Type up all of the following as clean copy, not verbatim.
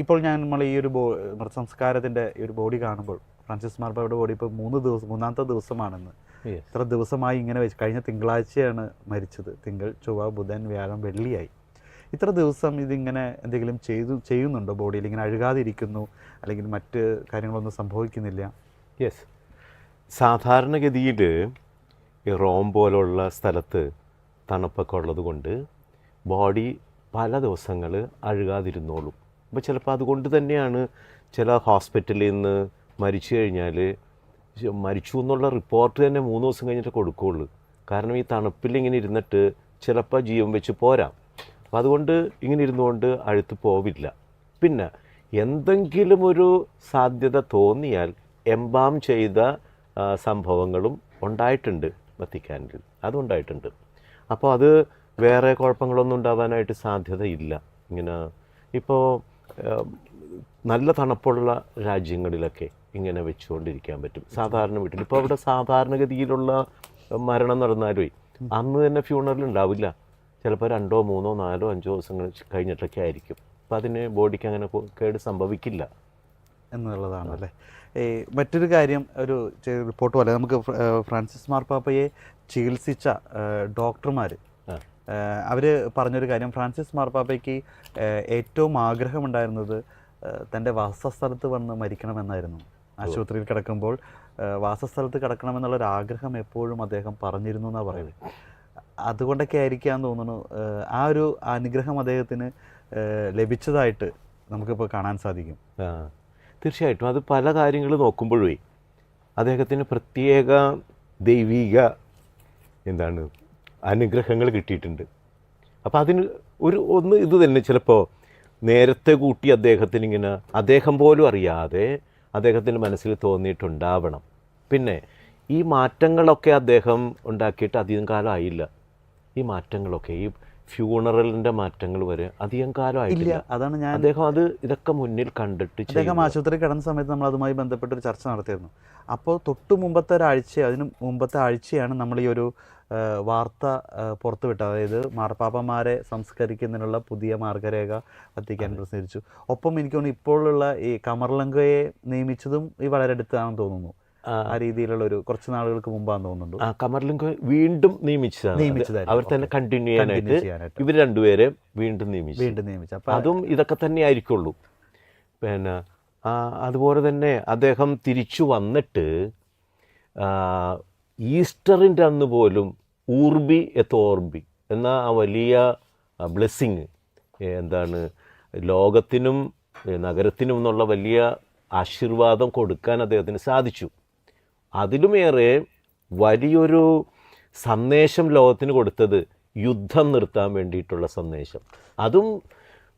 ഇപ്പോൾ നമ്മൾ ഈ ഒരു മൃതസംസ്കാരത്തിൻ്റെ ഈ ഒരു ബോഡി കാണുമ്പോൾ ഫ്രാൻസിസ് മാർപ്പാപ്പയുടെ ബോഡി ഇപ്പോൾ മൂന്നാമത്തെ ദിവസമാണെന്ന്. ഇത്ര ദിവസമായി ഇങ്ങനെ വെച്ച് കഴിഞ്ഞ തിങ്കളാഴ്ചയാണ് മരിച്ചത്. തിങ്കൾ, ചൊവ്വ, ബുധൻ, വ്യാഴം, വെള്ളിയായി. ഇത്ര ദിവസം ഇതിങ്ങനെ എന്തെങ്കിലും ചെയ്യുന്നുണ്ടോ? ബോഡിയിൽ ഇങ്ങനെ അഴുകാതിരിക്കുന്നു അല്ലെങ്കിൽ മറ്റ് കാര്യങ്ങളൊന്നും സംഭവിക്കുന്നില്ല? യെസ്, സാധാരണഗതിയിൽ ഈ റോം പോലുള്ള സ്ഥലത്ത് തണുപ്പൊക്കെ ഉള്ളത് കൊണ്ട് ബോഡി പല ദിവസങ്ങൾ അഴുകാതിരുന്നോളും. അപ്പോൾ ചിലപ്പോൾ അതുകൊണ്ട് തന്നെയാണ് ചില ഹോസ്പിറ്റലിൽ നിന്ന് മരിച്ചു കഴിഞ്ഞാൽ മരിച്ചു എന്നുള്ള റിപ്പോർട്ട് തന്നെ 3 ദിവസം കഴിഞ്ഞിട്ട് കൊടുക്കുകയുള്ളൂ. കാരണം ഈ തണുപ്പിൽ ഇങ്ങനെ ഇരുന്നിട്ട് ചിലപ്പോൾ ജീവൻ വെച്ച് പോരാം. അപ്പോൾ അതുകൊണ്ട് ഇങ്ങനെ ഇരുന്നുകൊണ്ട് അഴുത്ത് പോവില്ല. പിന്നെ എന്തെങ്കിലും ഒരു സാധ്യത തോന്നിയാൽ എംബാം ചെയ്ത സംഭവങ്ങളും ഉണ്ടായിട്ടുണ്ട് വത്തിക്കാനിൽ, അതുണ്ടായിട്ടുണ്ട്. അപ്പോൾ അത് വേറെ കുഴപ്പങ്ങളൊന്നും ഉണ്ടാവാനായിട്ട് സാധ്യതയില്ല. ഇങ്ങനെ ഇപ്പോൾ നല്ല തണുപ്പുള്ള രാജ്യങ്ങളിലൊക്കെ ഇങ്ങനെ വെച്ചുകൊണ്ടിരിക്കാൻ പറ്റും സാധാരണ വീട്ടിൽ. ഇപ്പോൾ അവിടെ സാധാരണഗതിയിലുള്ള മരണം നടന്നാലും അന്ന് തന്നെ ഫ്യൂണറൽ ഉണ്ടാവില്ല. ചിലപ്പോൾ 2, 3, 4, 5 ദിവസങ്ങൾ കഴിഞ്ഞിട്ടൊക്കെ ആയിരിക്കും. അപ്പോൾ അതിന് ബോഡിക്ക് അങ്ങനെ കേട് സംഭവിക്കില്ല എന്നുള്ളതാണ് അല്ലേ. മറ്റൊരു കാര്യം, ഒരു റിപ്പോർട്ട് പോലെ നമുക്ക് ഫ്രാൻസിസ് മാർപ്പാപ്പയെ ചികിത്സിച്ച ഡോക്ടർമാർ അവർ പറഞ്ഞൊരു കാര്യം, ഫ്രാൻസിസ് മാർപ്പാപ്പയ്ക്ക് ഏറ്റവും ആഗ്രഹമുണ്ടായിരുന്നത് തൻ്റെ വാസസ്ഥലത്ത് വന്ന് മരിക്കണമെന്നായിരുന്നു. ആശുപത്രിയിൽ കിടക്കുമ്പോൾ വാസസ്ഥലത്ത് കിടക്കണമെന്നുള്ളൊരു ആഗ്രഹം എപ്പോഴും അദ്ദേഹം പറഞ്ഞിരുന്നു എന്നാണ് പറയുന്നത്. അതുകൊണ്ടൊക്കെ ആയിരിക്കാൻ തോന്നുന്നു ആ ഒരു അനുഗ്രഹം അദ്ദേഹത്തിന് ലഭിച്ചതായിട്ട് നമുക്കിപ്പോൾ കാണാൻ സാധിക്കും. തീർച്ചയായിട്ടും അത് പല കാര്യങ്ങൾ നോക്കുമ്പോഴേ അദ്ദേഹത്തിന് പ്രത്യേക ദൈവിക അനുഗ്രഹങ്ങൾ കിട്ടിയിട്ടുണ്ട്. അപ്പോൾ അതിന് ഒന്ന് ഇത് തന്നെ ചിലപ്പോൾ നേരത്തെ കൂട്ടി അദ്ദേഹത്തിന് അദ്ദേഹം പോലും അറിയാതെ അദ്ദേഹത്തിൻ്റെ മനസ്സിൽ തോന്നിയിട്ടുണ്ടാവണം. പിന്നെ ഈ മാറ്റങ്ങളൊക്കെ അദ്ദേഹം ഉണ്ടാക്കിയിട്ട് അധികം കാലം ആയില്ല. ഈ മാറ്റങ്ങളൊക്കെ ഈ ഫ്യൂണറലിൻ്റെ മാറ്റങ്ങൾ വരെ അധികം കാലം ആയിട്ടില്ല. അതാണ് അദ്ദേഹം ഇതൊക്കെ മുന്നിൽ കണ്ടിട്ട് അദ്ദേഹം ആശുപത്രി കിടന്ന സമയത്ത് നമ്മൾ അതുമായി ബന്ധപ്പെട്ടൊരു ചർച്ച നടത്തിയിരുന്നു. അപ്പോൾ അതിന് മുമ്പത്തെ ആഴ്ചയാണ് നമ്മൾ ഈ ഒരു വാർത്ത പുറത്തുവിട്ടത്. അതായത് മാർപ്പാപ്പന്മാരെ സംസ്കരിക്കുന്നതിനുള്ള പുതിയ മാർഗരേഖ വത്തിക്കാൻ പ്രസിദ്ധീകരിച്ചു. ഒപ്പം എനിക്ക് തോന്നുന്നു ഇപ്പോഴുള്ള ഈ കമർലങ്കയെ നിയമിച്ചതും ഈ വളരെ അടുത്താണെന്ന് തോന്നുന്നു. ആ രീതിയിലുള്ള ഒരു കുറച്ച് നാളുകൾക്ക് മുമ്പാന്ന് തോന്നുന്നുണ്ട്. കമർലങ്ക വീണ്ടും നിയമിച്ചതാണ്. അവർ തന്നെ കണ്ടിന്യൂ ചെയ്യാനായിട്ട് ഇവർ രണ്ടുപേരെ വീണ്ടും നിയമിച്ചു. അതും ഇതൊക്കെ തന്നെ ആയിരിക്കുള്ളൂ. പിന്നെ അതുപോലെ തന്നെ അദ്ദേഹം തിരിച്ചു വന്നിട്ട് ഈസ്റ്ററിൻ്റെ അന്ന് പോലും ഊർബി എത്ത് ഓർബി എന്ന ആ വലിയ ബ്ലെസ്സിങ് ലോകത്തിനും നഗരത്തിനും എന്നുള്ള വലിയ ആശീർവാദം കൊടുക്കാൻ അദ്ദേഹത്തിന് സാധിച്ചു. അതിലുമേറെ വലിയൊരു സന്ദേശം ലോകത്തിന് കൊടുത്തത് യുദ്ധം നിർത്താൻ വേണ്ടിയിട്ടുള്ള സന്ദേശം. അതും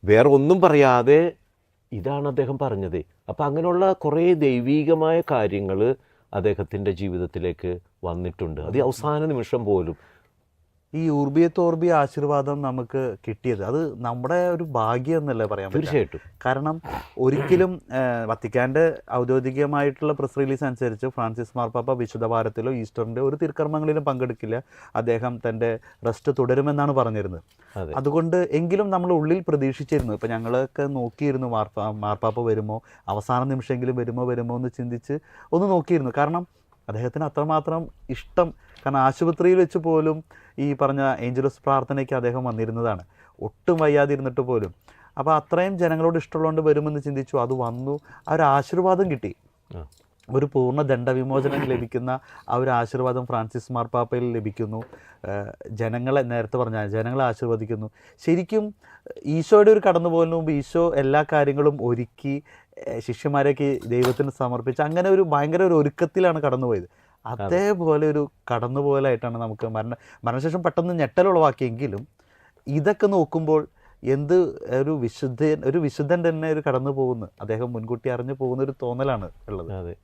വേറെ ഒന്നും പറയാതെ ഇതാണ് അദ്ദേഹം പറഞ്ഞത്. അപ്പം അങ്ങനെയുള്ള കുറേ ദൈവീകമായ കാര്യങ്ങൾ അദ്ദേഹത്തിൻ്റെ ജീവിതത്തിലേക്ക് വന്നിട്ടുണ്ട്. അത് അവസാന നിമിഷം പോലും ഈ ഊർബിയത്തോർബിയ ആശീർവാദം നമുക്ക് കിട്ടിയത് അത് നമ്മുടെ ഒരു ഭാഗ്യം എന്നല്ലേ പറയാൻ പറ്റും. തീർച്ചയായിട്ടും. കാരണം ഒരിക്കലും വത്തിക്കാൻ്റെ ഔദ്യോഗികമായിട്ടുള്ള പ്രസ് റിലീസ് അനുസരിച്ച് ഫ്രാൻസിസ് മാർപ്പാപ്പ വിശുദ്ധവാരത്തിലോ ഈസ്റ്ററിൻ്റെ ഒരു തിരുക്കർമ്മങ്ങളിലും പങ്കെടുക്കില്ല. അദ്ദേഹം തൻ്റെ റെസ്റ്റ് തുടരുമെന്നാണ് പറഞ്ഞിരുന്നത്. അതുകൊണ്ട് എങ്കിലും നമ്മൾ ഉള്ളിൽ പ്രതീക്ഷിച്ചിരുന്നു. ഇപ്പം ഞങ്ങളൊക്കെ നോക്കിയിരുന്നു മാർപ്പാപ്പ വരുമോ, അവസാന നിമിഷമെങ്കിലും വരുമോ എന്ന് ചിന്തിച്ച് ഒന്ന് നോക്കിയിരുന്നു. കാരണം അദ്ദേഹത്തിന് അത്രമാത്രം ഇഷ്ടം. കാരണം ആശുപത്രിയിൽ വെച്ച് പോലും ഈ പറഞ്ഞ ഏഞ്ചലസ് പ്രാർത്ഥനയ്ക്ക് അദ്ദേഹം വന്നിരുന്നതാണ്, ഒട്ടും വയ്യാതിരുന്നിട്ട് പോലും. അപ്പോൾ അത്രയും ജനങ്ങളോട് ഇഷ്ടമുള്ളതുകൊണ്ട് വരുമെന്ന് ചിന്തിച്ചു. അത് വന്നു. ആ ഒരു ആശീർവാദം കിട്ടി. ഒരു പൂർണ്ണ ദണ്ഡവിമോചനം ലഭിക്കുന്ന ആ ഒരു ആശീർവാദം ഫ്രാൻസിസ് മാർപ്പാപ്പയിൽ ലഭിക്കുന്നു. നേരത്തെ ജനങ്ങളെ ആശീർവദിക്കുന്നു. ശരിക്കും ഈശോയുടെ ഒരു കടന്നുപോകലിന് മുമ്പ് ഈശോ എല്ലാ കാര്യങ്ങളും ഒരുക്കി ശിഷ്യന്മാരേക്ക് ദൈവത്തിന് സമർപ്പിച്ച് അങ്ങനെ ഒരു ഭയങ്കര ഒരു ഒരുക്കത്തിലാണ് കടന്നുപോയത്. അതേപോലെ ഒരു കടന്നുപോകലായിട്ടാണ് നമുക്ക് മരണശേഷം പെട്ടെന്ന് ഞെട്ടലുളവാക്കിയെങ്കിലും ഇതൊക്കെ നോക്കുമ്പോൾ ഒരു വിശുദ്ധൻ തന്നെ ഒരു കടന്നു പോകുന്നു, അദ്ദേഹം മുൻകൂട്ടി അറിഞ്ഞു പോകുന്ന ഒരു തോന്നലാണ് ഉള്ളത്. അതെ,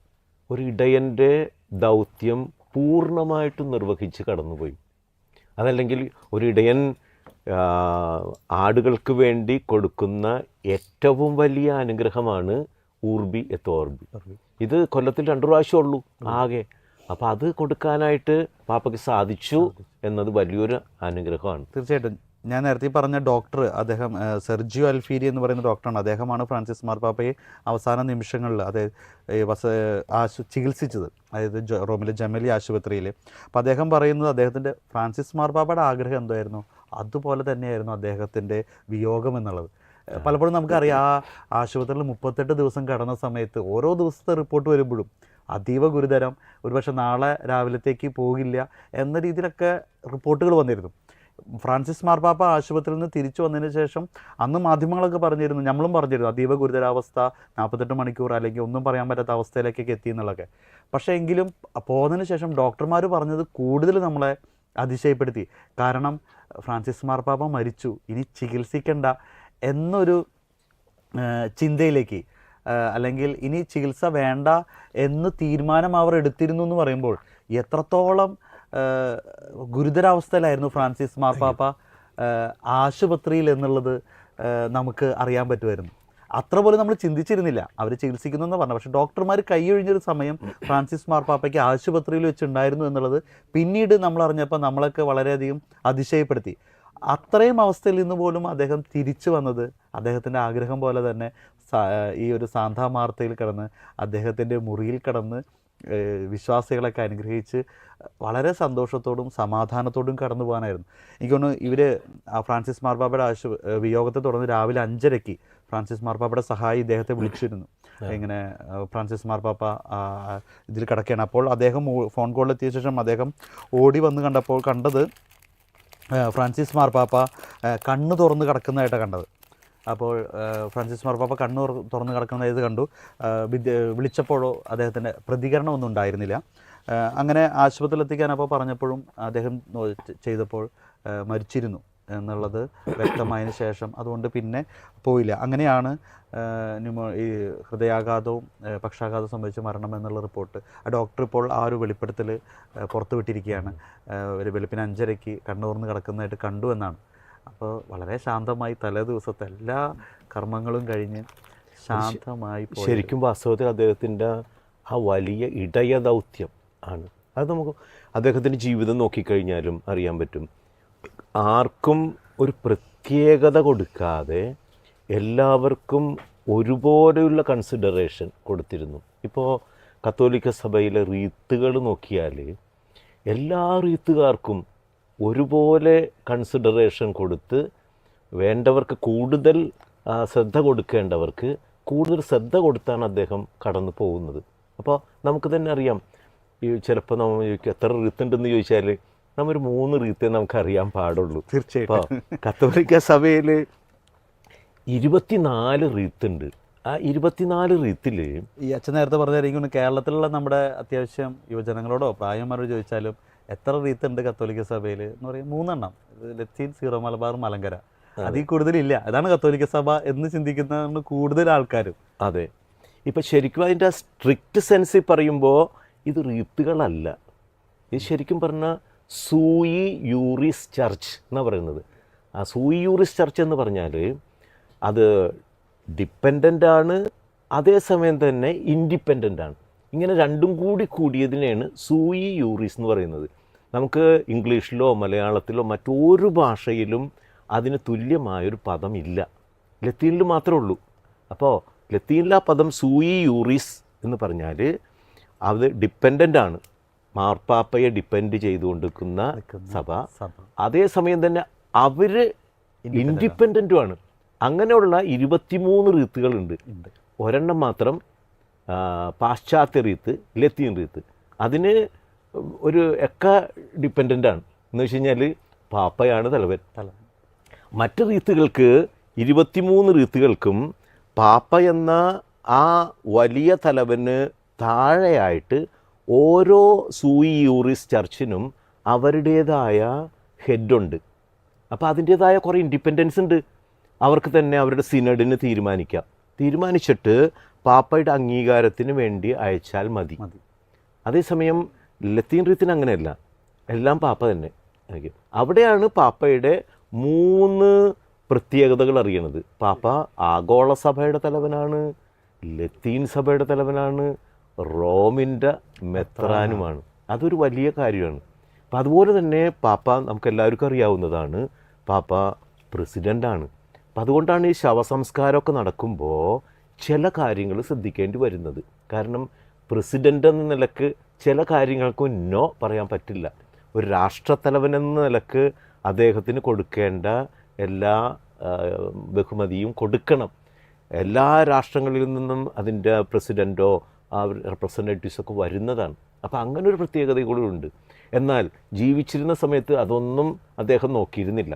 ഒരു ഇടയൻ്റെ ദൗത്യം പൂർണ്ണമായിട്ടും നിർവഹിച്ച് കടന്നുപോയി. അതല്ലെങ്കിൽ ഒരു ഇടയൻ ആടുകൾക്ക് വേണ്ടി കൊടുക്കുന്ന ഏറ്റവും വലിയ അനുഗ്രഹമാണ് ഊർബി എത്ത് ഓർബി. ഇത് കൊല്ലത്തിൽ 2 പ്രാവശ്യം ഉള്ളൂ ആകെ. അപ്പോൾ അത് കൊടുക്കാനായിട്ട് പാപ്പയ്ക്ക് സാധിച്ചു എന്നത് വലിയൊരു അനുഗ്രഹമാണ്. തീർച്ചയായിട്ടും ഞാൻ നേരത്തെ പറഞ്ഞ ഡോക്ടർ, അദ്ദേഹം സെർജിയോ അൽഫീരി എന്ന് പറയുന്ന ഡോക്ടറാണ്. അദ്ദേഹമാണ് ഫ്രാൻസിസ് മാർപ്പാപ്പയെ അവസാന നിമിഷങ്ങളിൽ ചികിത്സിച്ചത്, അതായത് റോമിലെ ജമലി ആശുപത്രിയിൽ. അപ്പോൾ അദ്ദേഹം പറയുന്നത് അദ്ദേഹത്തിൻ്റെ ഫ്രാൻസിസ് മാർപ്പാപ്പയുടെ ആഗ്രഹം എന്തായിരുന്നു അതുപോലെ തന്നെയായിരുന്നു അദ്ദേഹത്തിൻ്റെ വിയോഗം എന്നുള്ളത്. പലപ്പോഴും നമുക്കറിയാം, ആ ആശുപത്രിയിൽ 38 ദിവസം കടന്ന സമയത്ത് ഓരോ ദിവസത്തെ റിപ്പോർട്ട് വരുമ്പോഴും അതീവ ഗുരുതരം, ഒരുപക്ഷെ നാളെ രാവിലത്തേക്ക് പോകില്ല എന്ന രീതിയിലൊക്കെ റിപ്പോർട്ടുകൾ വന്നിരുന്നു. ഫ്രാൻസിസ് മാർപ്പാപ്പ ആശുപത്രിയിൽ നിന്ന് തിരിച്ചു വന്നതിന് ശേഷം അന്ന് മാധ്യമങ്ങളൊക്കെ പറഞ്ഞിരുന്നു, നമ്മളും പറഞ്ഞിരുന്നു, അതീവ ഗുരുതരാവസ്ഥ, 48 മണിക്കൂർ അല്ലെങ്കിൽ ഒന്നും പറയാൻ പറ്റാത്ത അവസ്ഥയിലേക്കൊക്കെ എത്തി എന്നുള്ളതൊക്കെ. പക്ഷേ എങ്കിലും പോകുന്നതിന് ശേഷം ഡോക്ടർമാർ പറഞ്ഞത് കൂടുതൽ നമ്മളെ അതിശയപ്പെടുത്തി. കാരണം ഫ്രാൻസിസ് മാർപ്പാപ്പ മരിച്ചു, ഇനി ചികിത്സിക്കേണ്ട എന്നൊരു ചിന്തയിലേക്ക്, അല്ലെങ്കിൽ ഇനി ചികിത്സ വേണ്ട എന്ന് തീരുമാനം അവർ എടുത്തിരുന്നു എന്ന് പറയുമ്പോൾ എത്രത്തോളം ഗുരുതരാവസ്ഥയിലായിരുന്നു ഫ്രാൻസിസ് മാർപ്പാപ്പ ആശുപത്രിയിൽ എന്നുള്ളത് നമുക്ക് അറിയാൻ പറ്റുമായിരുന്നു. അത്ര പോലും നമ്മൾ ചിന്തിച്ചിരുന്നില്ല. അവർ ചികിത്സിക്കുന്നു എന്ന് പറഞ്ഞു. പക്ഷേ ഡോക്ടർമാർ കൈയൊഴിഞ്ഞൊരു സമയം ഫ്രാൻസിസ് മാർപ്പാപ്പയ്ക്ക് ആശുപത്രിയിൽ വെച്ചുണ്ടായിരുന്നു എന്നുള്ളത് പിന്നീട് നമ്മൾ അറിഞ്ഞപ്പോൾ നമ്മളൊക്കെ വളരെയധികം അതിശയപ്പെടുത്തി. അത്രയും അവസ്ഥയിൽ നിന്ന് പോലും അദ്ദേഹം തിരിച്ചു വന്നത് അദ്ദേഹത്തിൻ്റെ ആഗ്രഹം പോലെ തന്നെ ഈ ഒരു സാന്താ മാർത്തയിൽ കിടന്ന്, അദ്ദേഹത്തിൻ്റെ മുറിയിൽ കിടന്ന് വിശ്വാസികളൊക്കെ അനുഗ്രഹിച്ച് വളരെ സന്തോഷത്തോടും സമാധാനത്തോടും കടന്നു പോകാനായിരുന്നു. എനിക്ക് തോന്നുന്നു ഇവർ ഫ്രാൻസിസ് മാർപ്പാപ്പയുടെ വിയോഗത്തെ തുടർന്ന് രാവിലെ 5:30 ഫ്രാൻസിസ് മാർപ്പാപ്പയുടെ സഹായി ഇദ്ദേഹത്തെ വിളിച്ചിരുന്നു. ഇങ്ങനെ ഫ്രാൻസിസ് മാർപ്പാപ്പ ഇതിൽ കിടക്കുകയാണ്. അപ്പോൾ അദ്ദേഹം ഫോൺ കോളിലെത്തിയ ശേഷം അദ്ദേഹം ഓടി വന്ന് കണ്ടത് ഫ്രാൻസിസ് മാർപ്പാപ്പ കണ്ണ് തുറന്ന് കിടക്കുന്നതായിട്ടാണ് കണ്ടത്. അപ്പോൾ ഫ്രാൻസിസ് മാർപ്പാപ്പ കണ്ണ് തുറന്ന് കിടക്കുന്നതായത് കണ്ടു. വിളിച്ചപ്പോഴോ അദ്ദേഹത്തിൻ്റെ പ്രതികരണമൊന്നും ഉണ്ടായിരുന്നില്ല. അങ്ങനെ ആശുപത്രിയിലെത്തിക്കാൻ അപ്പോൾ പറഞ്ഞപ്പോഴും അദ്ദേഹം ചെയ്തപ്പോൾ മരിച്ചിരുന്നു എന്നുള്ളത് വ്യക്തമായതിനു ശേഷം അതുകൊണ്ട് പിന്നെ പോയില്ല. അങ്ങനെയാണ് ഈ ഹൃദയാഘാതവും പക്ഷാഘാതവും സംബന്ധിച്ച് മരണം എന്നുള്ള റിപ്പോർട്ട് ആ ഡോക്ടർ ഇപ്പോൾ ആ ഒരു വെളിപ്പെടുത്തൽ പുറത്തുവിട്ടിരിക്കുകയാണ്. ഒരു വെളുപ്പിന് 5:30 കണ്ണൂർന്ന് കിടക്കുന്നതായിട്ട് കണ്ടു എന്നാണ്. അപ്പോൾ വളരെ ശാന്തമായി തലേ ദിവസത്തെ എല്ലാ കർമ്മങ്ങളും കഴിഞ്ഞ് ശാന്തമായി പോയി. ശരിക്കും വാസ്തവത്തിൽ അദ്ദേഹത്തിൻ്റെ ആ വലിയ ഇടയ ദൗത്യം ആണ് അത്. നമുക്ക് അദ്ദേഹത്തിൻ്റെ ജീവിതം നോക്കിക്കഴിഞ്ഞാലും അറിയാൻ പറ്റും. ആർക്കും ഒരു പ്രത്യേകത കൊടുക്കാതെ എല്ലാവർക്കും ഒരുപോലെയുള്ള കൺസിഡറേഷൻ കൊടുത്തിരുന്നു. ഇപ്പോൾ കത്തോലിക്ക സഭയിലെ റീത്തുകൾ നോക്കിയാൽ എല്ലാ റീത്തുകാർക്കും ഒരുപോലെ കൺസിഡറേഷൻ കൊടുത്ത്, വേണ്ടവർക്ക് കൂടുതൽ ശ്രദ്ധ കൊടുക്കേണ്ടവർക്ക് കൂടുതൽ ശ്രദ്ധ കൊടുത്താണ് അദ്ദേഹം കടന്നു പോകുന്നത്. അപ്പോൾ നമുക്ക് തന്നെ അറിയാം, ഈ ചിലപ്പോൾ നമ്മൾ ചോദിക്കും എത്ര റീത്തുണ്ടെന്ന് ചോദിച്ചാൽ നമ്മൊരു 3 റീത്തേ നമുക്കറിയാൻ പാടുള്ളൂ. തീർച്ചയായിട്ടും. അപ്പോൾ കത്തോലിക്ക സഭയിൽ 24 റീത്തുണ്ട്. ആ 24 റീത്തിൽ ഈ അച്ഛൻ നേരത്തെ പറഞ്ഞായിരിക്കും കേരളത്തിലുള്ള നമ്മുടെ അത്യാവശ്യം യുവജനങ്ങളോടോ പ്രായന്മാരോട് ചോദിച്ചാലും എത്ര റീത്തുണ്ട് കത്തോലിക്ക സഭയിൽ എന്ന് പറയും 3 എണ്ണം. ലത്തീൻ, സീറോ മലബാർ, മലങ്കര. അതിൽ കൂടുതലില്ല. അതാണ് കത്തോലിക്ക സഭ എന്ന് ചിന്തിക്കുന്ന കൂടുതൽ ആൾക്കാരും. അതെ. ഇപ്പം ശരിക്കും അതിൻ്റെ സ്ട്രിക്റ്റ് സെൻസിൽ പറയുമ്പോൾ ഇത് റീത്തുകളല്ല. ഇത് ശരിക്കും പറഞ്ഞാൽ സൂയി യൂറിസ് ചർച്ച് എന്നാണ് പറയുന്നത്. ആ സൂയി യൂറിസ് ചർച്ച് എന്ന് പറഞ്ഞാൽ അത് ഡിപ്പെൻഡൻ്റ് ആണ്, അതേസമയം തന്നെ ഇൻഡിപെൻഡൻ്റ് ആണ്. ഇങ്ങനെ രണ്ടും കൂടി കൂടിയതിനെയാണ് സൂയി യൂറിസ് എന്ന് പറയുന്നത്. നമുക്ക് ഇംഗ്ലീഷിലോ മലയാളത്തിലോ മറ്റൊരു ഭാഷയിലും അതിന് തുല്യമായൊരു പദമില്ല. ലത്തീനിൽ മാത്രമേ ഉള്ളൂ. അപ്പോൾ ലത്തീനിലെ ആ പദം സൂയി യൂറിസ് എന്ന് പറഞ്ഞാൽ അത് ഡിപ്പെൻഡൻ്റ് ആണ്, മാർപ്പാപ്പയെ ഡിപ്പെൻഡ് ചെയ്തുകൊണ്ടിരിക്കുന്ന സഭ. അതേസമയം തന്നെ അവർ ഇൻഡിപെൻഡൻറ്റുമാണ്. അങ്ങനെയുള്ള 23 റീത്തുകളുണ്ട്. ഒരെണ്ണം മാത്രം പാശ്ചാത്യ റീത്ത്, ലത്തീൻ റീത്ത്. അതിന് ഒരു ഡിപ്പെൻഡൻ്റാണ് എന്ന് വെച്ച് കഴിഞ്ഞാൽ പാപ്പയാണ് തലവൻ. മറ്റ് റീത്തുകൾക്ക് 23 റീത്തുകൾക്കും പാപ്പ എന്ന ആ വലിയ തലവന് താഴെയായിട്ട് ഓരോ സൂയി യൂറിസ് ചർച്ചിനും അവരുടേതായ ഹെഡുണ്ട്. അപ്പോൾ അതിൻ്റേതായ കുറേ ഇൻഡിപെൻഡൻസ് ഉണ്ട്. അവർക്ക് തന്നെ അവരുടെ സിനഡിന് തീരുമാനിച്ചിട്ട് പാപ്പയുടെ അംഗീകാരത്തിന് വേണ്ടി അയച്ചാൽ മതി. അതേസമയം ലത്തീൻ റീത്തിന് അങ്ങനെയല്ല, എല്ലാം പാപ്പ തന്നെ ആയിരിക്കും. അവിടെയാണ് പാപ്പയുടെ 3 പ്രത്യേകതകൾ അറിയണത്. പാപ്പ ആഗോള സഭയുടെ തലവനാണ്, ലത്തീൻ സഭയുടെ തലവനാണ്, റോമിൻ്റെ മെത്രാനുമാണ്. അതൊരു വലിയ കാര്യമാണ്. അപ്പം അതുപോലെ തന്നെ പാപ്പ നമുക്കെല്ലാവർക്കും അറിയാവുന്നതാണ്, പാപ്പ പ്രസിഡൻ്റാണ്. അപ്പം അതുകൊണ്ടാണ് ഈ ശവസംസ്കാരമൊക്കെ നടക്കുമ്പോൾ ചില കാര്യങ്ങൾ ശ്രദ്ധിക്കേണ്ടി വരുന്നത്. കാരണം പ്രസിഡൻ്റ് എന്ന നിലക്ക് ചില കാര്യങ്ങൾക്ക് നോ പറയാൻ പറ്റില്ല. ഒരു രാഷ്ട്രത്തലവൻ എന്ന നിലക്ക് അദ്ദേഹത്തിന് കൊടുക്കേണ്ട എല്ലാ ബഹുമതിയും കൊടുക്കണം. എല്ലാ രാഷ്ട്രങ്ങളിൽ നിന്നും അതിൻ്റെ പ്രസിഡൻറ്റോ ആ റെപ്രസെൻറ്റേറ്റീവ്സൊക്കെ വരുന്നതാണ്. അപ്പോൾ അങ്ങനെ ഒരു പ്രത്യേകത കൂടി ഉണ്ട്. എന്നാൽ ജീവിച്ചിരുന്ന സമയത്ത് അതൊന്നും അദ്ദേഹം നോക്കിയിരുന്നില്ല.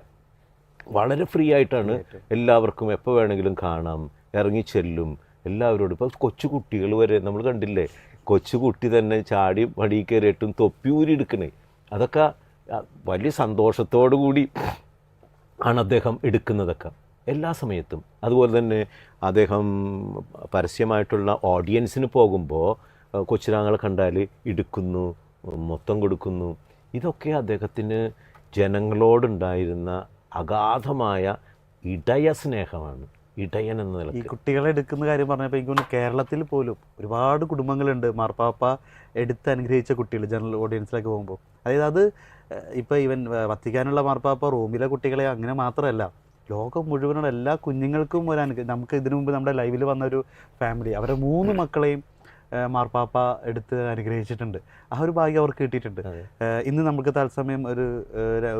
വളരെ ഫ്രീ ആയിട്ടാണ് എല്ലാവർക്കും എപ്പോൾ വേണമെങ്കിലും കാണാം, ഇറങ്ങിച്ചെല്ലും എല്ലാവരോടും. ഇപ്പോൾ കൊച്ചു കുട്ടികൾ വരെ നമ്മൾ കണ്ടില്ലേ, കൊച്ചുകുട്ടി തന്നെ ചാടി വടി കയറിയിട്ടും തൊപ്പി ഊരിയെടുക്കണേ. അതൊക്കെ വലിയ സന്തോഷത്തോടു കൂടി ആണ് അദ്ദേഹം എടുക്കുന്നതൊക്കെ എല്ലാ സമയത്തും. അതുപോലെ തന്നെ അദ്ദേഹം പരസ്യമായിട്ടുള്ള ഓഡിയൻസിന് പോകുമ്പോൾ കൊച്ചുരാങ്ങളെ കണ്ടാൽ എടുക്കുന്നു, മൊത്തം കൊടുക്കുന്നു. ഇതൊക്കെ അദ്ദേഹത്തിന് ജനങ്ങളോടുണ്ടായിരുന്ന അഗാധമായ ഇടയ സ്നേഹമാണ്. ഇടയൻ എന്ന നിലയ്ക്ക് ഈ കുട്ടികളെ എടുക്കുന്ന കാര്യം പറഞ്ഞപ്പോൾ എനിക്ക് തോന്നുന്നു കേരളത്തിൽ പോലും ഒരുപാട് കുടുംബങ്ങളുണ്ട് മാർപ്പാപ്പ എടുത്ത് അനുഗ്രഹിച്ച കുട്ടികൾ ജനറൽ ഓഡിയൻസിലേക്ക് പോകുമ്പോൾ. അതായത് അത് ഇപ്പോൾ ഈവൻ വത്തിക്കാനുള്ള മാർപ്പാപ്പ റോമിലെ കുട്ടികളെ അങ്ങനെ മാത്രമല്ല, ലോകം മുഴുവനുള്ള എല്ലാ കുഞ്ഞുങ്ങൾക്കും നമുക്ക് ഇതിനു മുമ്പ് നമ്മുടെ ലൈവിൽ വന്ന ഒരു ഫാമിലി, അവരുടെ 3 മക്കളെയും മാർപ്പാപ്പ എടുത്ത് അനുഗ്രഹിച്ചിട്ടുണ്ട്. ആ ഒരു ഭാഗ്യം അവർക്ക് കിട്ടിയിട്ടുണ്ട്. ഇന്ന് നമുക്ക് തത്സമയം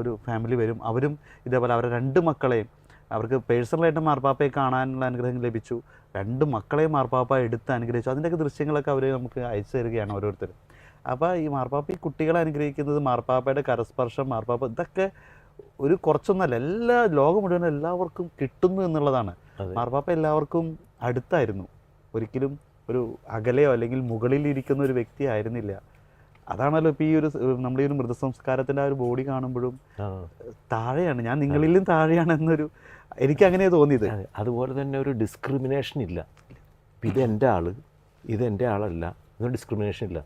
ഒരു ഫാമിലി വരും, അവരും ഇതേപോലെ അവരുടെ 2 മക്കളെയും, അവർക്ക് പേഴ്സണലായിട്ട് മാർപ്പാപ്പയെ കാണാനുള്ള അനുഗ്രഹം ലഭിച്ചു, 2 മക്കളെയും മാർപ്പാപ്പ എടുത്ത് അനുഗ്രഹിച്ചു. അതിൻ്റെയൊക്കെ ദൃശ്യങ്ങളൊക്കെ അവർ നമുക്ക് അയച്ചു തരികയാണ് ഓരോരുത്തർ. അപ്പോൾ ഈ മാർപ്പാപ്പ ഈ കുട്ടികളെ അനുഗ്രഹിക്കുന്നത്, മാർപ്പാപ്പയുടെ കരസ്പർശം, മാർപ്പാപ്പ ഇതൊക്കെ ഒരു കുറച്ചൊന്നല്ല, എല്ലാ ലോകം മുഴുവൻ എല്ലാവർക്കും കിട്ടുന്നു എന്നുള്ളതാണ്. മാർപ്പാപ്പ എല്ലാവർക്കും അടുത്തായിരുന്നു, ഒരിക്കലും ഒരു അകലെയോ അല്ലെങ്കിൽ മുകളിലിരിക്കുന്ന ഒരു വ്യക്തി ആയിരുന്നില്ല. അതാണല്ലോ ഇപ്പോൾ ഈ ഒരു നമ്മുടെ ഈ ഒരു മൃതസംസ്കാരത്തിൻ്റെ ആ ഒരു ബോഡി കാണുമ്പോഴും താഴെയാണ്, ഞാൻ നിങ്ങളിലും താഴെയാണ് എന്നൊരു എനിക്കങ്ങനെ തോന്നിയത്. അതുപോലെ തന്നെ ഒരു ഡിസ്ക്രിമിനേഷൻ ഇല്ല. ഇതെൻ്റെ ആൾ, ഇതെൻ്റെ ആളല്ല എന്നൊരു ഡിസ്ക്രിമിനേഷൻ ഇല്ല.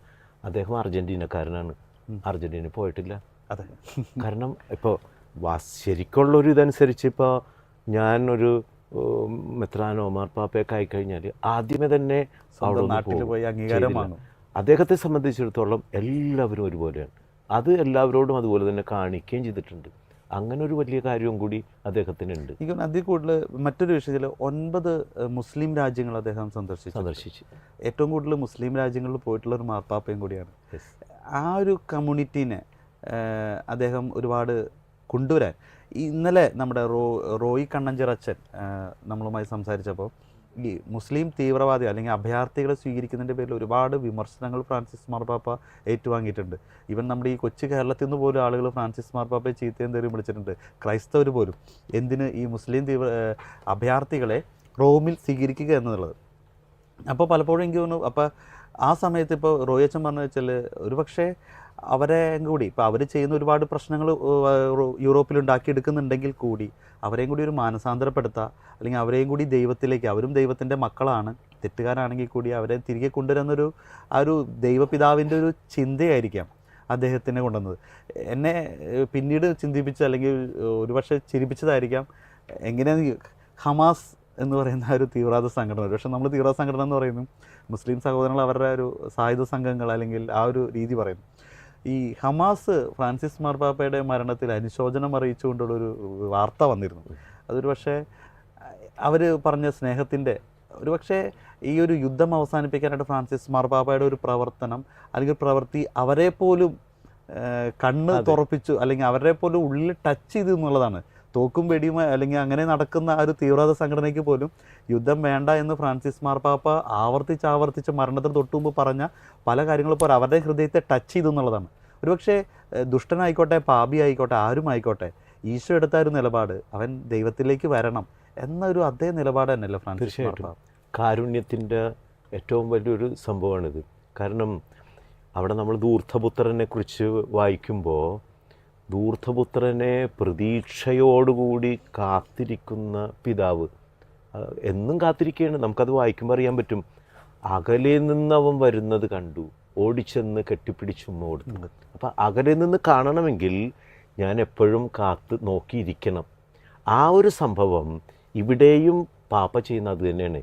അദ്ദേഹം അർജൻറ്റീനക്കാരനാണ്, അർജൻറ്റീന പോയിട്ടില്ല. അതെ, കാരണം ഇപ്പോൾ ശരിക്കുള്ളൊരു ഇതനുസരിച്ച് ഇപ്പോൾ ഞാനൊരു മെത്രാനോ മാർപ്പാപ്പയൊക്കെ ആയിക്കഴിഞ്ഞാൽ ആദ്യമേ തന്നെ അവിടെ നാട്ടിൽ പോയി അംഗീകാരം വാങ്ങും. അദ്ദേഹത്തെ സംബന്ധിച്ചിടത്തോളം എല്ലാവരും ഒരുപോലെയാണ്. അത് എല്ലാവരോടും അതുപോലെ തന്നെ കാണിക്കുകയും ചെയ്തിട്ടുണ്ട്. അങ്ങനെ ഒരു വലിയ കാര്യവും കൂടി അദ്ദേഹത്തിനുണ്ട്. എനിക്ക് അതിൽ കൂടുതൽ മറ്റൊരു വിഷയത്തിൽ 9 മുസ്ലിം രാജ്യങ്ങൾ അദ്ദേഹം സന്ദർശിച്ചു. ഏറ്റവും കൂടുതൽ മുസ്ലിം രാജ്യങ്ങളിൽ പോയിട്ടുള്ള ഒരു മാർപ്പാപ്പയും കൂടിയാണ്. ആ ഒരു കമ്മ്യൂണിറ്റീനെ അദ്ദേഹം ഒരുപാട് കൊണ്ടുവരാൻ, ഇന്നലെ നമ്മുടെ റോയി കണ്ണഞ്ചിറച്ചൻ നമ്മളുമായി സംസാരിച്ചപ്പോൾ ഈ മുസ്ലിം തീവ്രവാദി അല്ലെങ്കിൽ അഭയാർത്ഥികളെ സ്വീകരിക്കുന്നതിൻ്റെ പേരിൽ ഒരുപാട് വിമർശനങ്ങൾ ഫ്രാൻസിസ് മാർപ്പാപ്പ ഏറ്റുവാങ്ങിയിട്ടുണ്ട്. ഈവൻ നമ്മുടെ ഈ കൊച്ചു കേരളത്തിൽ നിന്ന് പോലും ആളുകൾ ഫ്രാൻസിസ് മാർപ്പാപ്പയെ ചീത്തയും തെറിയും വിളിച്ചിട്ടുണ്ട്, ക്രൈസ്തവർ പോലും. എന്തിന് ഈ മുസ്ലിം അഭയാർത്ഥികളെ റോമിൽ സ്വീകരിക്കുക എന്നുള്ളത്. അപ്പോൾ പലപ്പോഴും എനിക്ക് തോന്നുന്നു, അപ്പോൾ ആ സമയത്ത് ഇപ്പോൾ റോയച്ചൻ പറഞ്ഞു വെച്ചാൽ ഒരു പക്ഷേ അവരെ കൂടി ഇപ്പോൾ അവർ ചെയ്യുന്ന ഒരുപാട് പ്രശ്നങ്ങൾ യൂറോപ്പിൽ ഉണ്ടാക്കിയെടുക്കുന്നുണ്ടെങ്കിൽ കൂടി അവരെയും കൂടി ഒരു മാനസാന്തരപ്പെടുത്തുക, അല്ലെങ്കിൽ അവരെയും കൂടി ദൈവത്തിലേക്ക്, അവരും ദൈവത്തിൻ്റെ മക്കളാണ്, തെറ്റുകാരാണെങ്കിൽ കൂടി അവരെ തിരികെ കൊണ്ടുവരുന്നൊരു ആ ഒരു ദൈവപിതാവിൻ്റെ ഒരു ചിന്തയായിരിക്കാം അദ്ദേഹത്തിനെ കൊണ്ടുവന്നത്. എന്നെ പിന്നീട് ചിന്തിപ്പിച്ച് അല്ലെങ്കിൽ ഒരുപക്ഷെ ചിരിപ്പിച്ചതായിരിക്കാം, എങ്ങനെയാണ് ഹമാസ് എന്ന് പറയുന്ന ഒരു തീവ്രവാദ സംഘടന. പക്ഷേ നമ്മൾ തീവ്രവാദ സംഘടന എന്ന് പറയുന്നു, മുസ്ലിം സഹോദരങ്ങൾ അവരുടെ ഒരു സായുധ സംഘങ്ങൾ അല്ലെങ്കിൽ ആ ഒരു രീതി പറയുന്നു. ഈ ഹമാസ് ഫ്രാൻസിസ് മാർപ്പാപ്പയുടെ മരണത്തിൽ അനുശോചനം അറിയിച്ചുകൊണ്ടുള്ളൊരു വാർത്ത വന്നിരുന്നു. അതൊരു പക്ഷേ അവർ പറഞ്ഞ സ്നേഹത്തിൻ്റെ ഒരു പക്ഷേ ഈ ഒരു യുദ്ധം അവസാനിപ്പിക്കാനായിട്ട് ഫ്രാൻസിസ് മാർപ്പാപ്പയുടെ ഒരു പ്രവർത്തനം അല്ലെങ്കിൽ പ്രവൃത്തി അവരെ പോലും കണ്ണ് തുറപ്പിച്ചു, അല്ലെങ്കിൽ അവരെ പോലും ഉള്ളിൽ ടച്ച് ചെയ്തു എന്നുള്ളതാണ്. തോക്കും വെടിയും അല്ലെങ്കിൽ അങ്ങനെ നടക്കുന്ന ആ ഒരു തീവ്രവാദ സംഘടനയ്ക്ക് പോലും യുദ്ധം വേണ്ട എന്ന് ഫ്രാൻസിസ് മാർപ്പാപ്പ ആവർത്തിച്ച് മരണത്തിന് തൊട്ടുമുമ്പ് പറഞ്ഞ പല കാര്യങ്ങളും ഇപ്പോൾ അവരുടെ ഹൃദയത്തെ ടച്ച് ചെയ്തു എന്നുള്ളതാണ്. ഒരുപക്ഷെ ദുഷ്ടനായിക്കോട്ടെ, പാപി ആയിക്കോട്ടെ, ആരും ആയിക്കോട്ടെ, ഈശോ എടുത്ത ഒരു നിലപാട്, അവൻ ദൈവത്തിലേക്ക് വരണം എന്നൊരു അതേ നിലപാട് തന്നെയല്ല ഫ്രാൻസിസ് മാർപ്പാപ്പ. കാരുണ്യത്തിൻ്റെ ഏറ്റവും വലിയൊരു സംഭവമാണിത്. കാരണം അവിടെ നമ്മൾ ധൂർത്തപുത്രനെ കുറിച്ച് വായിക്കുമ്പോൾ ധൂർത്തപുത്രനെ പ്രതീക്ഷയോടുകൂടി കാത്തിരിക്കുന്ന പിതാവ് എന്നും കാത്തിരിക്കുകയാണ്. നമുക്കത് വായിക്കുമ്പോൾ അറിയാൻ പറ്റും. അകലെ നിന്ന് അവൻ വരുന്നത് കണ്ടു, ഓടിച്ചെന്ന് കെട്ടിപ്പിടിച്ച് ഉമ്മ കൊടുത്തു. അപ്പം അകലെ നിന്ന് കാണണമെങ്കിൽ ഞാൻ എപ്പോഴും കാത്ത് നോക്കിയിരിക്കണം. ആ ഒരു സംഭവം ഇവിടെയും പാപ്പ ചെയ്യുന്ന അത് തന്നെയാണ്.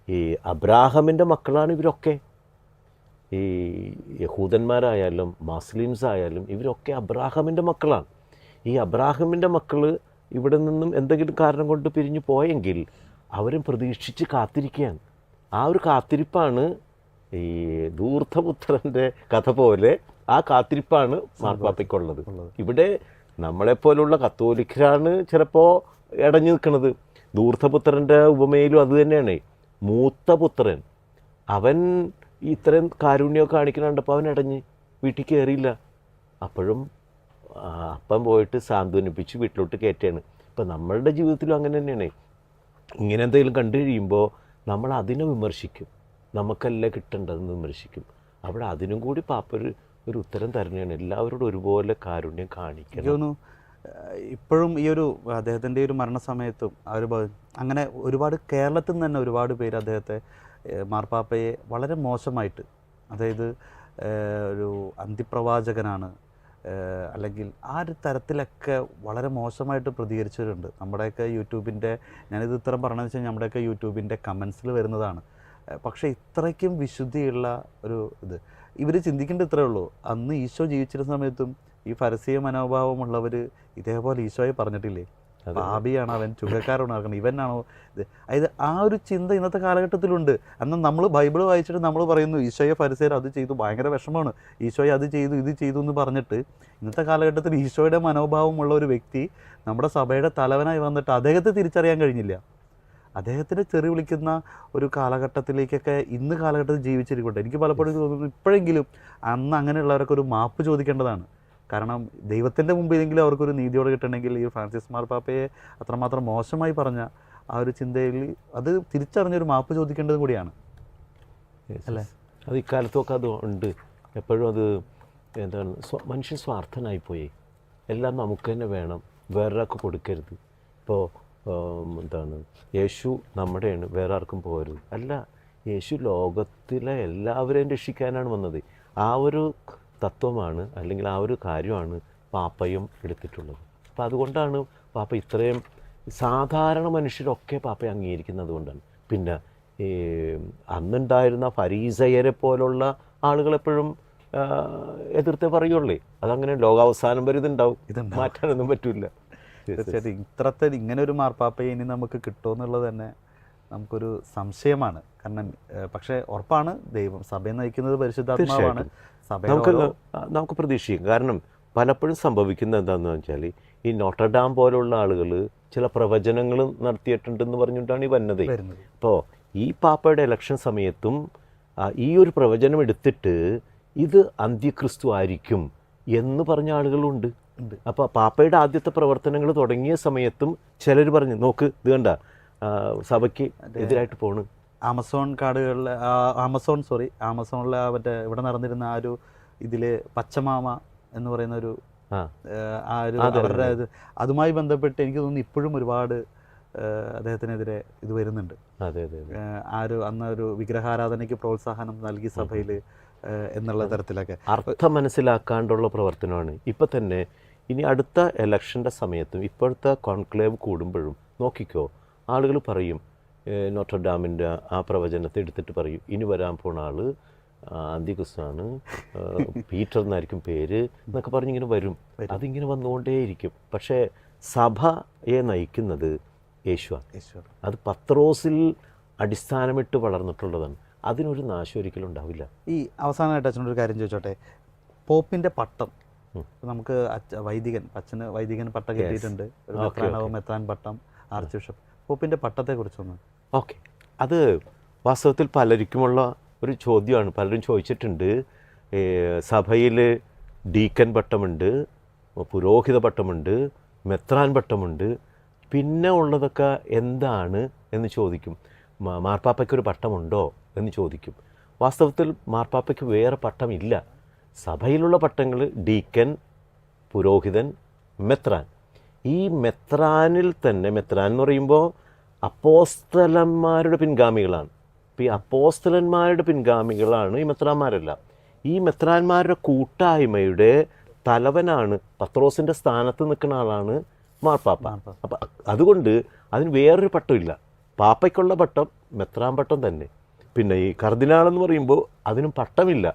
ഈ അബ്രാഹമിൻ്റെ മക്കളാണ് ഇവരൊക്കെ. ഈ യഹൂദന്മാരായാലും മുസ്ലിംസ് ആയാലും ഇവരൊക്കെ അബ്രാഹമിൻ്റെ മക്കളാണ്. ഈ അബ്രാഹമിൻ്റെ മക്കൾ ഇവിടെ നിന്നും എന്തെങ്കിലും കാരണം കൊണ്ട് പിരിഞ്ഞു പോയെങ്കിൽ അവരും പ്രതീക്ഷിച്ച് കാത്തിരിക്കുകയാണ്. ആ ഒരു കാത്തിരിപ്പാണ് ഈ ധൂർത്തപുത്രൻ്റെ കഥ പോലെ ആ കാത്തിരിപ്പാണ് മാർപ്പാപ്പയ്ക്കുള്ളത്. ഇവിടെ നമ്മളെപ്പോലുള്ള കത്തോലിക്കരാണ് ചിലപ്പോൾ ഇടഞ്ഞു നിൽക്കുന്നത്. ധൂർത്തപുത്രൻ്റെ ഉപമയിലും അത് തന്നെയാണ്. മൂത്ത പുത്രൻ അവൻ ഇത്രയും കാരുണ്യമൊക്കെ കാണിക്കണുണ്ടപ്പോൾ അവൻ ഇടഞ്ഞ് വീട്ടിൽ കയറിയില്ല. അപ്പോഴും അപ്പം പോയിട്ട് സാന്ത്വനിപ്പിച്ച് വീട്ടിലോട്ട് കയറ്റുകയാണ്. ഇപ്പം നമ്മളുടെ ജീവിതത്തിലും അങ്ങനെ തന്നെയാണ്. ഇങ്ങനെ എന്തെങ്കിലും കണ്ടു കഴിയുമ്പോൾ നമ്മൾ അതിനെ വിമർശിക്കും, നമുക്കല്ല കിട്ടേണ്ടതെന്ന് വിമർശിക്കും. അവിടെ അതിനും കൂടി പാപ്പ ഒരു ഉത്തരം തരുന്നതാണ്. എല്ലാവരോടും ഒരുപോലെ കാരുണ്യം കാണിക്കണം. എനിക്ക് തോന്നുന്നു ഇപ്പോഴും ഈ ഒരു അദ്ദേഹത്തിൻ്റെ ഒരു മരണസമയത്തും അങ്ങനെ ഒരുപാട് കേരളത്തിൽ നിന്ന് തന്നെ ഒരുപാട് പേര് അദ്ദേഹത്തെ മാർപ്പാപ്പയെ വളരെ മോശമായിട്ട്, അതായത് ഒരു അന്തിപ്രവാചകനാണ് അല്ലെങ്കിൽ ആ ഒരു തരത്തിലൊക്കെ വളരെ മോശമായിട്ട് പ്രതികരിച്ചവരുണ്ട്. നമ്മുടെയൊക്കെ യൂട്യൂബിൻ്റെ, ഞാനിത് ഇത്രയും പറഞ്ഞതെന്ന് വെച്ചാൽ നമ്മുടെയൊക്കെ യൂട്യൂബിൻ്റെ കമൻസിൽ വരുന്നതാണ്. പക്ഷേ ഇത്രയ്ക്കും വിശുദ്ധിയുള്ള ഒരു ഇത് ഇവർ ചിന്തിക്കേണ്ടത് ഇത്രയേ ഉള്ളൂ. അന്ന് ഈശോ ജീവിച്ചിരുന്ന സമയത്തും ഈ ഫരിസേയ മനോഭാവമുള്ളവർ ഇതേപോലെ ഈശോയെ പറഞ്ഞിട്ടില്ലേ, പാപിയാണ് അവൻ, ചുങ്കക്കാരാണ് ആക്കണം, ഇവനാണോ ഇത്. അതായത് ആ ഒരു ചിന്ത ഇന്നത്തെ കാലഘട്ടത്തിലുണ്ട്. അന്ന് നമ്മൾ ബൈബിൾ വായിച്ചിട്ട് നമ്മൾ പറയുന്നു ഈശോയെ ഫരിസേയർ അത് ചെയ്തു, ഭയങ്കര വിഷമമാണ്, ഈശോയെ അത് ചെയ്തു ഇത് ചെയ്തു എന്ന് പറഞ്ഞിട്ട് ഇന്നത്തെ കാലഘട്ടത്തിൽ ഈശോയുടെ മനോഭാവമുള്ള ഒരു വ്യക്തി നമ്മുടെ സഭയുടെ തലവനായി വന്നിട്ട് അദ്ദേഹത്തെ തിരിച്ചറിയാൻ കഴിഞ്ഞില്ല. അദ്ദേഹത്തിനെ ചെറി വിളിക്കുന്ന ഒരു കാലഘട്ടത്തിലേക്കൊക്കെ ഇന്ന് കാലഘട്ടത്തിൽ ജീവിച്ചിരിക്കട്ടെ. എനിക്ക് പലപ്പോഴും തോന്നുന്നു ഇപ്പോഴെങ്കിലും അന്ന് അങ്ങനെയുള്ളവരൊക്കെ ഒരു മാപ്പ് ചോദിക്കേണ്ടതാണ്. കാരണം ദൈവത്തിൻ്റെ മുമ്പിലെങ്കിലും അവർക്കൊരു നീതിയോടെ കിട്ടണമെങ്കിൽ ഈ ഫ്രാൻസിസ് മാർപ്പാപ്പയെ അത്രമാത്രം മോശമായി പറഞ്ഞ ആ ഒരു ചിന്തയിൽ അത് തിരിച്ചറിഞ്ഞൊരു മാപ്പ് ചോദിക്കേണ്ടതും കൂടിയാണ് അല്ലേ? അത് ഇക്കാലത്തൊക്കെ അത് ഉണ്ട്. എപ്പോഴും അത് എന്താണ്, മനുഷ്യൻ സ്വാർത്ഥനായിപ്പോയി. എല്ലാം നമുക്ക് തന്നെ വേണം, വേറൊരാൾക്ക് കൊടുക്കരുത്. ഇപ്പോൾ എന്താണ്, യേശു നമ്മുടെയാണ്, വേറെ ആർക്കും പോകരുത്. അല്ല, യേശു ലോകത്തിലെ എല്ലാവരെയും രക്ഷിക്കാനാണ് വന്നത്. ആ ഒരു തത്വമാണ്, അല്ലെങ്കിൽ ആ ഒരു കാര്യമാണ് പാപ്പയും എടുത്തിട്ടുള്ളത്. അപ്പം അതുകൊണ്ടാണ് പാപ്പ ഇത്രയും സാധാരണ മനുഷ്യരൊക്കെ പാപ്പയെ അംഗീകരിക്കുന്നത് കൊണ്ടാണ്. പിന്നെ ഈ അന്നുണ്ടായിരുന്ന ഫരീസയരെ പോലുള്ള ആളുകളെപ്പോഴും എതിർത്തേ പറയുള്ളേ. അതങ്ങനെ ലോകാവസാനം വരെ ഇതുണ്ടാവും, മാറ്റാനൊന്നും പറ്റില്ല. തീർച്ചയായിട്ടും ഇങ്ങനെ ഒരു മാർപ്പാപ്പയെ ഇനി നമുക്ക് കിട്ടുമെന്നുള്ളത് തന്നെ നമുക്കൊരു സംശയമാണ്. കാരണം പക്ഷേ ഉറപ്പാണ്, ദൈവം സഭയെ നയിക്കുന്നത് പരിശുദ്ധാത്മാവാണ്. നമുക്ക് പ്രതീക്ഷിക്കും. കാരണം പലപ്പോഴും സംഭവിക്കുന്നത് എന്താണെന്ന് വെച്ചാൽ ഈ നോട്ടർഡാം പോലുള്ള ആളുകൾ ചില പ്രവചനങ്ങൾ നടത്തിയിട്ടുണ്ടെന്ന് പറഞ്ഞുകൊണ്ടാണ് ഈ വന്നത്. അപ്പോൾ ഈ പാപ്പയുടെ ഇലക്ഷൻ സമയത്തും ഈ ഒരു പ്രവചനം എടുത്തിട്ട് ഇത് അന്ത്യക്രിസ്തു ആയിരിക്കും എന്ന് പറഞ്ഞ ആളുകളുണ്ട്. അപ്പോൾ പാപ്പയുടെ ആദ്യത്തെ പ്രവർത്തനങ്ങൾ തുടങ്ങിയ സമയത്തും ചിലർ പറഞ്ഞു, നോക്ക് ഇത് കണ്ട സഭയ്ക്ക് എതിരായിട്ട് പോണ്. ആമസോണിലെ മറ്റേ ഇവിടെ നടന്നിരുന്ന ആ ഒരു ഇതിൽ പച്ചമാമ എന്ന് പറയുന്ന ഒരു ആ ഒരു അവരുടെ അതുമായി ബന്ധപ്പെട്ട് എനിക്ക് തോന്നുന്നു ഇപ്പോഴും ഒരുപാട് അദ്ദേഹത്തിനെതിരെ ഇത് വരുന്നുണ്ട്. ആ ഒരു അന്ന് ഒരു വിഗ്രഹാരാധനയ്ക്ക് പ്രോത്സാഹനം നൽകി സഭയിൽ എന്നുള്ള തരത്തിലൊക്കെ അർത്ഥം മനസ്സിലാക്കാണ്ടുള്ള പ്രവർത്തനമാണ്. ഇപ്പം തന്നെ ഇനി അടുത്ത ഇലക്ഷൻ്റെ സമയത്തും ഇപ്പോഴത്തെ കോൺക്ലേവ് കൂടുമ്പോഴും നോക്കിക്കോ, ആളുകൾ പറയും നോട്ടർഡാമിൻ്റെ ആ പ്രവചനത്തെ എടുത്തിട്ട് പറയും, ഇനി വരാൻ പോണ ആൾ അന്ത്യക്രിസ്തുവാണ്, പീറ്റർ എന്നായിരിക്കും പേര് എന്നൊക്കെ പറഞ്ഞിങ്ങനെ വരും. അതിങ്ങനെ വന്നുകൊണ്ടേയിരിക്കും. പക്ഷേ സഭയെ നയിക്കുന്നത് യേശുവാണ്. അത് പത്രോസിൽ അടിസ്ഥാനമിട്ട് വളർന്നിട്ടുള്ളതാണ്. അതിനൊരു നാശം ഒരിക്കലും ഉണ്ടാവില്ല. ഈ അവസാനമായിട്ട് അച്ഛനൊരു കാര്യം ചോദിച്ചോട്ടെ, പോപ്പിൻ്റെ പട്ടം നമുക്ക് അച്ഛന് വൈദികൻ പട്ടം കിട്ടിയിട്ടുണ്ട്, ഒരു മെത്രാൻ പട്ടം, ആർച്ച് ബിഷപ്പ്. പോപ്പിൻ്റെ പട്ടത്തെക്കുറിച്ചൊന്ന്. ഓക്കെ, അത് വാസ്തവത്തിൽ പലർക്കുമുള്ള ഒരു ചോദ്യമാണ്. പലരും ചോദിച്ചിട്ടുണ്ട്. സഭയിൽ ഡീക്കൻ പട്ടമുണ്ട്, പുരോഹിത പട്ടമുണ്ട്, മെത്രാൻ പട്ടമുണ്ട്, പിന്നെ ഉള്ളതൊക്കെ എന്താണ് എന്ന് ചോദിക്കും. മാർപ്പാപ്പയ്ക്കൊരു പട്ടമുണ്ടോ എന്ന് ചോദിക്കും. വാസ്തവത്തിൽ മാർപ്പാപ്പയ്ക്ക് വേറെ പട്ടമില്ല. സഭയിലുള്ള പട്ടങ്ങൾ ഡീക്കൻ, പുരോഹിതൻ, മെത്രാൻ. ഈ മെത്രാനിൽ തന്നെ, മെത്രാൻ എന്ന് പറയുമ്പോൾ അപ്പോസ്തലന്മാരുടെ പിൻഗാമികളാണ്. അപ്പോൾ ഈ അപ്പോസ്തലന്മാരുടെ പിൻഗാമികളാണ് ഈ മെത്രാന്മാരെല്ലാം. ഈ മെത്രാന്മാരുടെ കൂട്ടായ്മയുടെ തലവനാണ്, പത്രോസിൻ്റെ സ്ഥാനത്ത് നിൽക്കുന്ന ആളാണ് മാർപ്പാപ്പ. അപ്പം അതുകൊണ്ട് അതിന് വേറൊരു പട്ടമില്ല. പാപ്പയ്ക്കുള്ള പട്ടം മെത്രാൻ പട്ടം തന്നെ. പിന്നെ ഈ കർദിനാളെന്ന് പറയുമ്പോൾ അതിനും പട്ടമില്ല,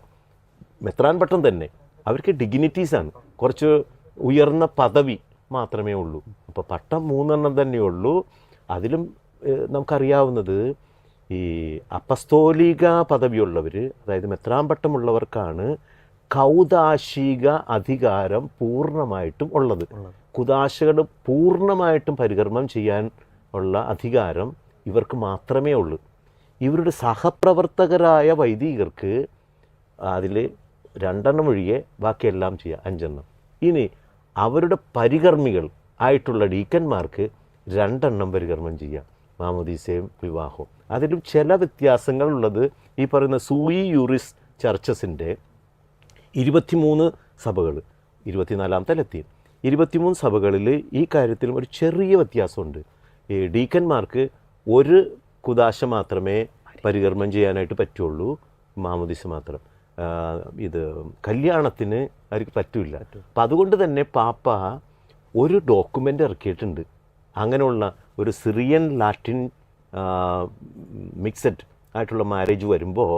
മെത്രാൻ പട്ടം തന്നെ. അവർക്ക് ഡിഗ്നിറ്റീസാണ്, കുറച്ച് ഉയർന്ന പദവി മാത്രമേ ഉള്ളൂ. അപ്പോൾ പട്ടം 3 തന്നെയുള്ളൂ. അതിലും നമുക്കറിയാവുന്നത് ഈ അപ്പസ്തോലിക പദവിയുള്ളവർ, അതായത് മെത്രാൻ പട്ടമുള്ളവർക്കാണ് കൗദാശിക അധികാരം പൂർണ്ണമായിട്ടും ഉള്ളത്. കുദാശകൾ പൂർണ്ണമായിട്ടും പരികർമ്മം ചെയ്യാൻ ഉള്ള അധികാരം ഇവർക്ക് മാത്രമേ ഉള്ളൂ. ഇവരുടെ സഹപ്രവർത്തകരായ വൈദികർക്ക് അതിൽ 2 ഒഴികെ ബാക്കിയെല്ലാം ചെയ്യാം, 5. ഇനി അവരുടെ പരികർമ്മികൾ ആയിട്ടുള്ള ഡീക്കന്മാർക്ക് 2 പരികർമ്മം ചെയ്യാം, മാമോദീസയും വിവാഹവും. അതിലും ചില വ്യത്യാസങ്ങളുള്ളത് ഈ പറയുന്ന സൂയി യൂറിസ് ചർച്ചസിൻ്റെ 23 സഭകൾ, 24-ാമത്തെ ലത്തീൻ 23 സഭകളിൽ ഈ കാര്യത്തിലും ഒരു ചെറിയ വ്യത്യാസമുണ്ട്. ഈ ഡീക്കന്മാർക്ക് 1 കുദാശ മാത്രമേ പരികർമ്മം ചെയ്യാനായിട്ട് പറ്റുള്ളൂ, മാമോദീസ മാത്രം. ഇത് കല്യാണത്തിന് അവർക്ക് പറ്റില്ല. അപ്പം അതുകൊണ്ട് തന്നെ പാപ്പ ഒരു ഡോക്യുമെൻ്റ് ഇറക്കിയിട്ടുണ്ട്. അങ്ങനെയുള്ള ഒരു സിറിയൻ ലാറ്റിൻ മിക്സഡ് ആയിട്ടുള്ള മാരേജ് വരുമ്പോൾ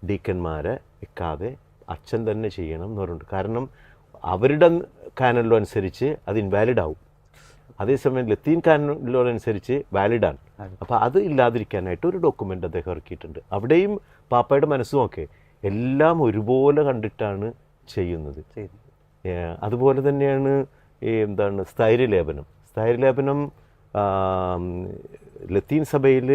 ഡീക്കന്മാരെ വെക്കാതെ അച്ഛൻ തന്നെ ചെയ്യണം എന്ന് പറഞ്ഞിട്ടുണ്ട്. കാരണം അവരുടെ കാനലോ അനുസരിച്ച് അത് ഇൻവാലിഡ് ആവും, അതേസമയം ലത്തീൻ കാനലോ അനുസരിച്ച് വാലിഡാണ്. അപ്പോൾ അത് ഇല്ലാതിരിക്കാനായിട്ട് ഒരു ഡോക്യുമെൻ്റ് അദ്ദേഹം ഇറക്കിയിട്ടുണ്ട്. അവിടെയും പാപ്പയുടെ മനസ്സുമൊക്കെ എല്ലാം ഒരുപോലെ കണ്ടിട്ടാണ് ചെയ്യുന്നത്. അതുപോലെ തന്നെയാണ് ഈ സ്ഥൈര്യലേപനം ലത്തീൻ സഭയിൽ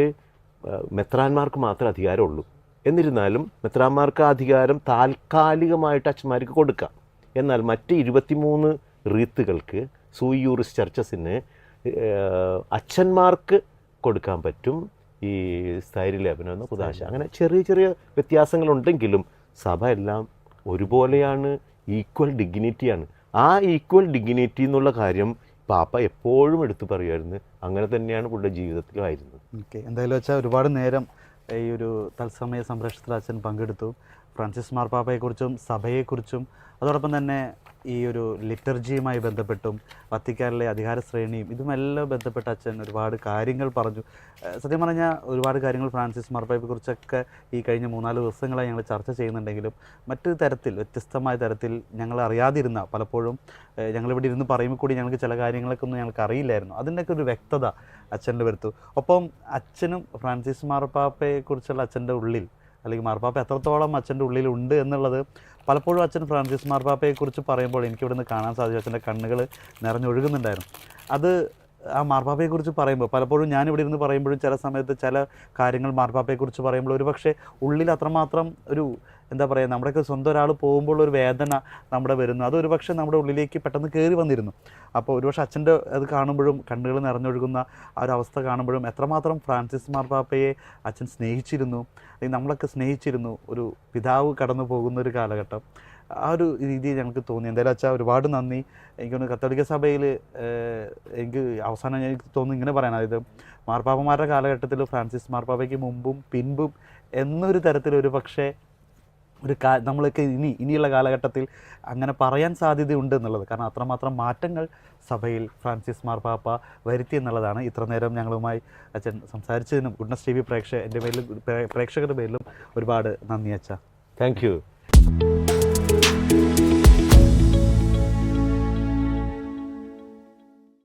മെത്രാന്മാർക്ക് മാത്രമേ അധികാരമുള്ളൂ. എന്നിരുന്നാലും മെത്രാന്മാർക്ക് അധികാരം താൽക്കാലികമായിട്ട് അച്ഛന്മാർക്ക് കൊടുക്കാം. എന്നാൽ മറ്റ് 23 റീത്തുകൾക്ക് സൂയി യൂറിസ് ചർച്ചസിന് അച്ഛന്മാർക്ക് കൊടുക്കാൻ പറ്റും ഈ സ്ഥൈര്യലേപനം എന്ന കുദാശ. അങ്ങനെ ചെറിയ ചെറിയ വ്യത്യാസങ്ങളുണ്ടെങ്കിലും സഭ എല്ലാം ഒരുപോലെയാണ്, ഈക്വൽ ഡിഗ്നിറ്റിയാണ്. ആ ഈക്വൽ ഡിഗ്നിറ്റി എന്നുള്ള കാര്യം പാപ്പ എപ്പോഴും എടുത്തു പറയുമായിരുന്നു. അങ്ങനെ തന്നെയാണ് പുള്ളിയുടെ ജീവിതത്തിലും ആയിരുന്നത്. ഓക്കെ, എന്തായാലും വെച്ചാൽ ഒരുപാട് നേരം ഈ ഒരു തത്സമയ സംരക്ഷണത്തിൽ അച്ഛൻ പങ്കെടുത്തു. ഫ്രാൻസിസ് മാർപ്പാപ്പയെക്കുറിച്ചും സഭയെക്കുറിച്ചും അതോടൊപ്പം തന്നെ ഈ ഒരു ലിറ്റർജിയുമായി ബന്ധപ്പെട്ടും വത്തിക്കാനിലെ അധികാര ശ്രേണിയും ഇതുമെല്ലാം ബന്ധപ്പെട്ട അച്ഛൻ ഒരുപാട് കാര്യങ്ങൾ പറഞ്ഞു. സത്യം പറഞ്ഞാൽ ഒരുപാട് കാര്യങ്ങൾ ഫ്രാൻസിസ് മാർപ്പാപ്പയെക്കുറിച്ചൊക്കെ ഈ കഴിഞ്ഞ 3-4 ദിവസങ്ങളായി ഞങ്ങൾ ചർച്ച ചെയ്യുന്നുണ്ടെങ്കിലും മറ്റൊരു തരത്തിൽ, വ്യത്യസ്തമായ തരത്തിൽ ഞങ്ങൾ അറിയാതിരുന്ന പലപ്പോഴും ഞങ്ങളിവിടെ ഇരുന്ന് പറയുമ്പോൾ കൂടി ഞങ്ങൾക്ക് ചില കാര്യങ്ങളൊക്കെ ഒന്നും ഞങ്ങൾക്ക് അറിയില്ലായിരുന്നു. അതിൻ്റെയൊക്കെ ഒരു വ്യക്തത അച്ഛൻ്റെ വരുത്തു. ഒപ്പം അച്ഛനും ഫ്രാൻസിസ് മാർപ്പാപ്പയെക്കുറിച്ചുള്ള അച്ഛൻ്റെ ഉള്ളിൽ, അല്ലെങ്കിൽ മാർപ്പാപ്പ എത്രത്തോളം അച്ഛൻ്റെ ഉള്ളിലുണ്ട് എന്നുള്ളത് പലപ്പോഴും അച്ഛൻ ഫ്രാൻസിസ് മാർപ്പാപ്പയെക്കുറിച്ച് പറയുമ്പോൾ എനിക്കിവിടെ നിന്ന് കാണാൻ സാധിച്ചു. അച്ഛൻ്റെ കണ്ണുകൾ നിറഞ്ഞൊഴുകുന്നുണ്ടായിരുന്നു. അത് ആ മാർപ്പാപ്പയെക്കുറിച്ച് പറയുമ്പോൾ പലപ്പോഴും ഞാനിവിടെ ഇരുന്ന് പറയുമ്പോഴും ചില സമയത്ത് ചില കാര്യങ്ങൾ മാർപ്പാപ്പയെക്കുറിച്ച് പറയുമ്പോൾ ഒരുപക്ഷെ ഉള്ളിൽ അത്രമാത്രം ഒരു എന്താ പറയുക, നമ്മുടെയൊക്കെ സ്വന്തം ഒരാൾ പോകുമ്പോൾ ഒരു വേദന നമ്മുടെ വരുന്നു. അത് ഒരുപക്ഷെ നമ്മുടെ ഉള്ളിലേക്ക് പെട്ടെന്ന് കയറി വന്നിരുന്നു. അപ്പോൾ ഒരുപക്ഷെ അച്ഛൻ്റെ അത് കാണുമ്പോഴും കണ്ണുകൾ നിറഞ്ഞൊഴുകുന്ന ആ ഒരു അവസ്ഥ കാണുമ്പോഴും എത്രമാത്രം ഫ്രാൻസിസ് മാർപ്പാപ്പയെ അച്ഛൻ സ്നേഹിച്ചിരുന്നു, അല്ലെങ്കിൽ നമ്മളൊക്കെ സ്നേഹിച്ചിരുന്നു. ഒരു പിതാവ് കടന്നു പോകുന്ന ഒരു കാലഘട്ടം, ആ ഒരു രീതിയിൽ ഞങ്ങൾക്ക് തോന്നി. എന്തായാലും അച്ഛാ ഒരുപാട് നന്ദി. എനിക്കൊന്ന് കത്തോലിക്ക സഭയിൽ എനിക്ക് അവസാനം എനിക്ക് തോന്നുന്നു ഇങ്ങനെ പറയാൻ, അതായത് മാർപ്പാപ്പമാരുടെ കാലഘട്ടത്തിൽ ഫ്രാൻസിസ് മാർപ്പാപ്പയ്ക്ക് മുമ്പും പിൻപും എന്നൊരു തരത്തിൽ ഒരു പക്ഷേ നമ്മളൊക്കെ ഇനിയുള്ള കാലഘട്ടത്തിൽ അങ്ങനെ പറയാൻ സാധ്യതയുണ്ട് എന്നുള്ളത്. കാരണം അത്രമാത്രം മാറ്റങ്ങൾ സഭയിൽ ഫ്രാൻസിസ് മാർപ്പാപ്പ വരുത്തി എന്നുള്ളതാണ്. ഇത്ര നേരം ഞങ്ങളുമായി അച്ഛൻ സംസാരിച്ചതിനും ഗുഡ്നസ് TV എൻ്റെ പേരിലും പ്രേക്ഷകരുടെ പേരിലും ഒരുപാട് നന്ദി അച്ഛാ. Thank you.